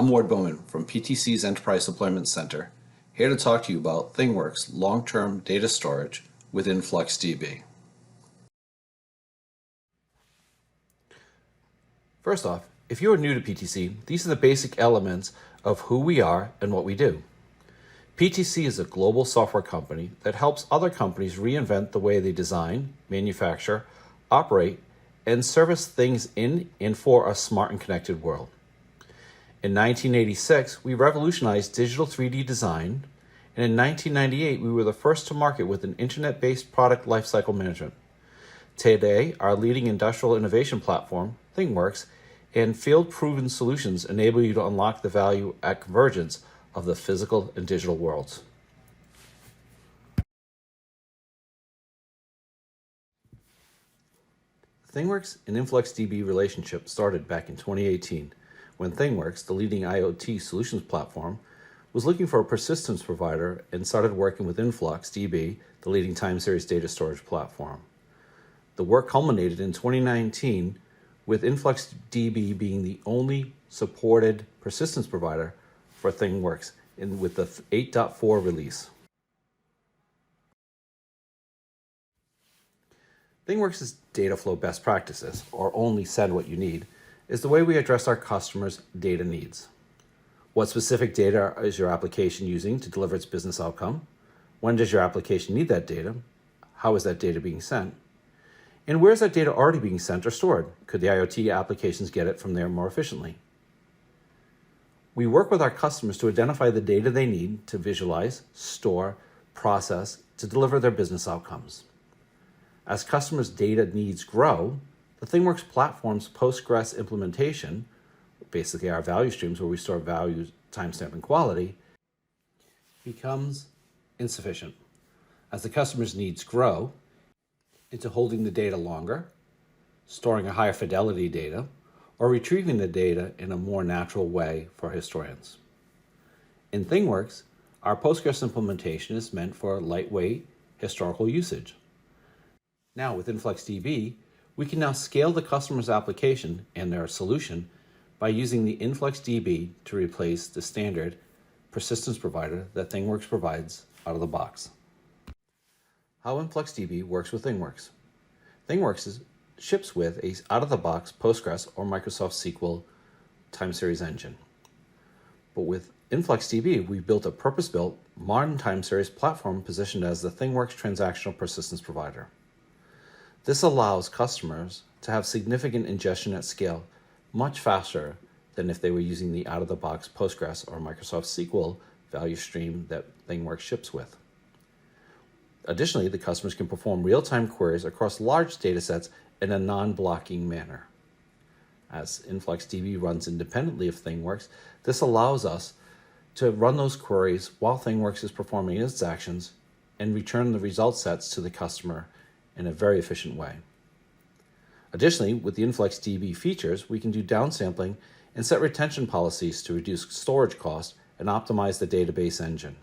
I'm Ward Bowman from PTC's Enterprise Deployment Center, here to talk to you about ThingWorx long-term data storage with InfluxDB. First off, if you are new to PTC, these are the basic elements of who we are and what we do. PTC is a global software company that helps other companies reinvent the way they design, manufacture, operate, and service things in and for a smart and connected world. In 1986, we revolutionized digital 3D design, and in 1998, we were the first to market with an internet-based product lifecycle management. Today, our leading industrial innovation platform, ThingWorx, and field-proven solutions enable you to unlock the value at convergence of the physical and digital worlds. ThingWorx and InfluxDB relationship started back in 2018 when ThingWorx, the leading IoT solutions platform, was looking for a persistence provider and started working with InfluxDB, the leading time series data storage platform. The work culminated in 2019 with InfluxDB being the only supported persistence provider for ThingWorx with the 8.4 release. ThingWorx's data flow best practices, or only send what you need, is the way we address our customers' data needs. What specific data is your application using to deliver its business outcome? When does your application need that data? How is that data being sent? And where is that data already being sent or stored? Could the IoT applications get it from there more efficiently? We work with our customers to identify the data they need to visualize, store, process, to deliver their business outcomes. As customers' data needs grow, the ThingWorx platform's Postgres implementation, basically our value streams where we store values, timestamp, and quality, becomes insufficient. As the customer's needs grow into holding the data longer, storing a higher fidelity data, or retrieving the data in a more natural way for historians. In ThingWorx, our Postgres implementation is meant for lightweight historical usage. Now with InfluxDB, we can now scale the customer's application and their solution by using the InfluxDB to replace the standard persistence provider that ThingWorx provides out of the box. How InfluxDB works with ThingWorx. ThingWorx ships with a out-of-the-box Postgres or Microsoft SQL time series engine. But with InfluxDB, we built a purpose-built, modern time series platform positioned as the ThingWorx transactional persistence provider. This allows customers to have significant ingestion at scale much faster than if they were using the out-of-the-box Postgres or Microsoft SQL value stream that ThingWorx ships with. Additionally, the customers can perform real-time queries across large datasets in a non-blocking manner. As InfluxDB runs independently of ThingWorx, this allows us to run those queries while ThingWorx is performing its actions and return the result sets to the customer in a very efficient way. Additionally, with the InfluxDB features, we can do downsampling and set retention policies to reduce storage costs and optimize the database engine.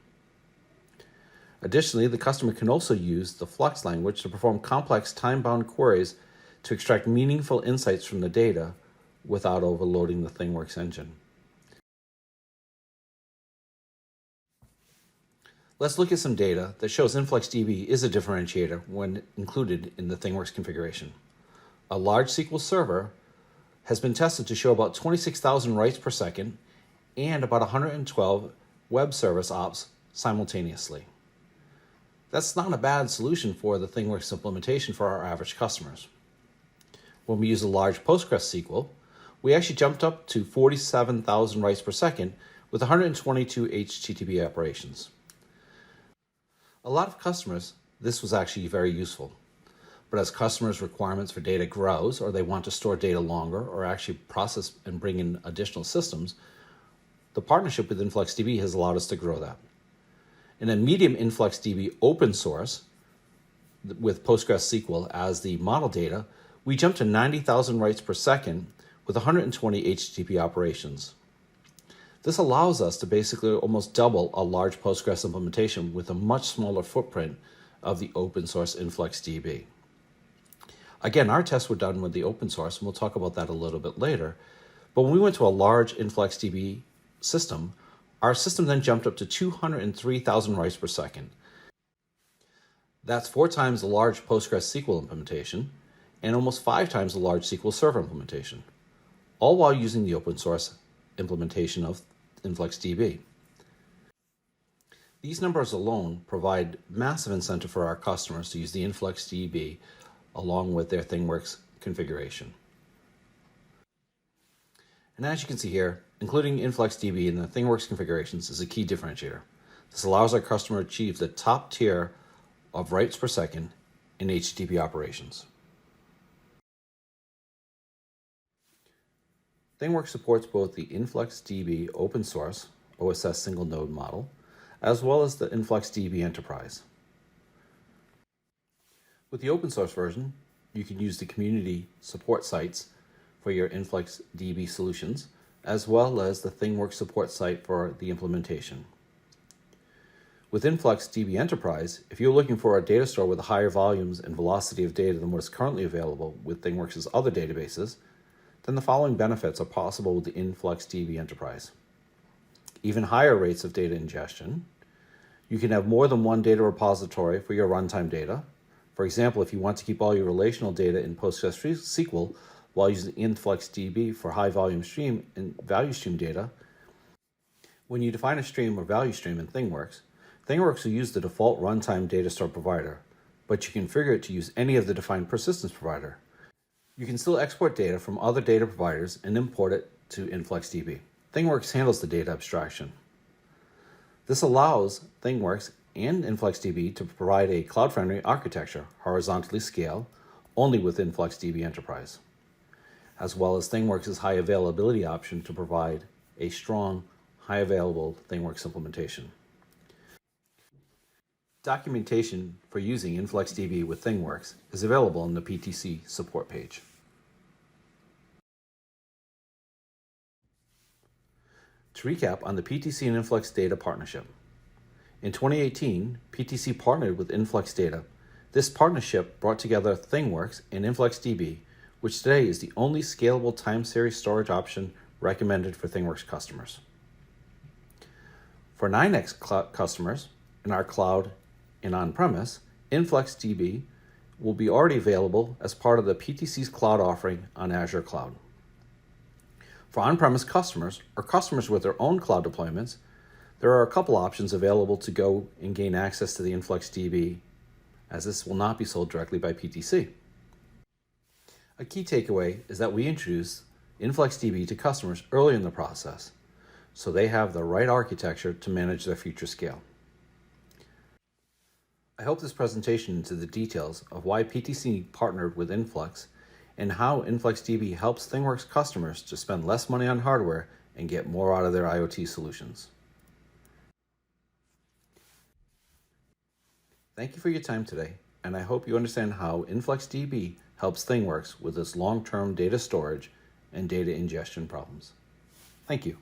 Additionally, the customer can also use the Flux language to perform complex time-bound queries to extract meaningful insights from the data without overloading the ThingWorx engine. Let's look at some data that shows InfluxDB is a differentiator when included in the ThingWorx configuration. A large SQL server has been tested to show about 26,000 writes per second and about 112 web service ops simultaneously. That's not a bad solution for the ThingWorx implementation for our average customers. When we use a large PostgreSQL, we actually jumped up to 47,000 writes per second with 122 HTTP operations. A lot of customers, this was actually very useful. But as customers' requirements for data grows, or they want to store data longer, or actually process and bring in additional systems, the partnership with InfluxDB has allowed us to grow that. In a medium InfluxDB open source, with PostgreSQL as the model data, we jumped to 90,000 writes per second with 120 HTTP operations. This allows us to basically almost double a large Postgres implementation with a much smaller footprint of the open source InfluxDB. Again, our tests were done with the open source, and we'll talk about that a little bit later. But when we went to a large InfluxDB system, our system then jumped up to 203,000 writes per second. That's 4 times the large PostgreSQL implementation and almost 5 times the large SQL Server implementation, all while using the open source implementation of InfluxDB. These numbers alone provide massive incentive for our customers to use the InfluxDB along with their ThingWorx configuration. And as you can see here, including InfluxDB in the ThingWorx configurations is a key differentiator. This allows our customer to achieve the top tier of writes per second in HTTP operations. ThingWorx supports both the InfluxDB open source OSS single node model as well as the InfluxDB Enterprise. With the open source version, you can use the community support sites for your InfluxDB solutions, as well as the ThingWorx support site for the implementation. With InfluxDB Enterprise, if you're looking for a data store with higher volumes and velocity of data than what is currently available with ThingWorx's other databases, then the following benefits are possible with the InfluxDB Enterprise. Even higher rates of data ingestion. You can have more than one data repository for your runtime data. For example, if you want to keep all your relational data in PostgreSQL while using InfluxDB for high volume stream and value stream data, when you define a stream or value stream in ThingWorx, ThingWorx will use the default runtime data store provider, but you can configure it to use any of the defined persistence provider. You can still export data from other data providers and import it to InfluxDB. ThingWorx handles the data abstraction. This allows ThingWorx and InfluxDB to provide a cloud-friendly architecture, horizontally scale, only with InfluxDB Enterprise, as well as ThingWorx's high availability option to provide a strong, high available ThingWorx implementation. Documentation for using InfluxDB with ThingWorx is available on the PTC support page. To recap on the PTC and Influx Data partnership. In 2018, PTC partnered with Influx Data. This partnership brought together ThingWorx and InfluxDB, which today is the only scalable time series storage option recommended for ThingWorx customers. For 9x customers in our cloud and on-premise, InfluxDB will be already available as part of the PTC's cloud offering on Azure Cloud. For on-premise customers or customers with their own cloud deployments, there are a couple options available to go and gain access to the InfluxDB, as this will not be sold directly by PTC. A key takeaway is that we introduced InfluxDB to customers early in the process, so they have the right architecture to manage their future scale. I hope this presentation into the details of why PTC partnered with Influx and how InfluxDB helps ThingWorx customers to spend less money on hardware and get more out of their IoT solutions. Thank you for your time today, and I hope you understand how InfluxDB helps ThingWorx with its long-term data storage and data ingestion problems. Thank you.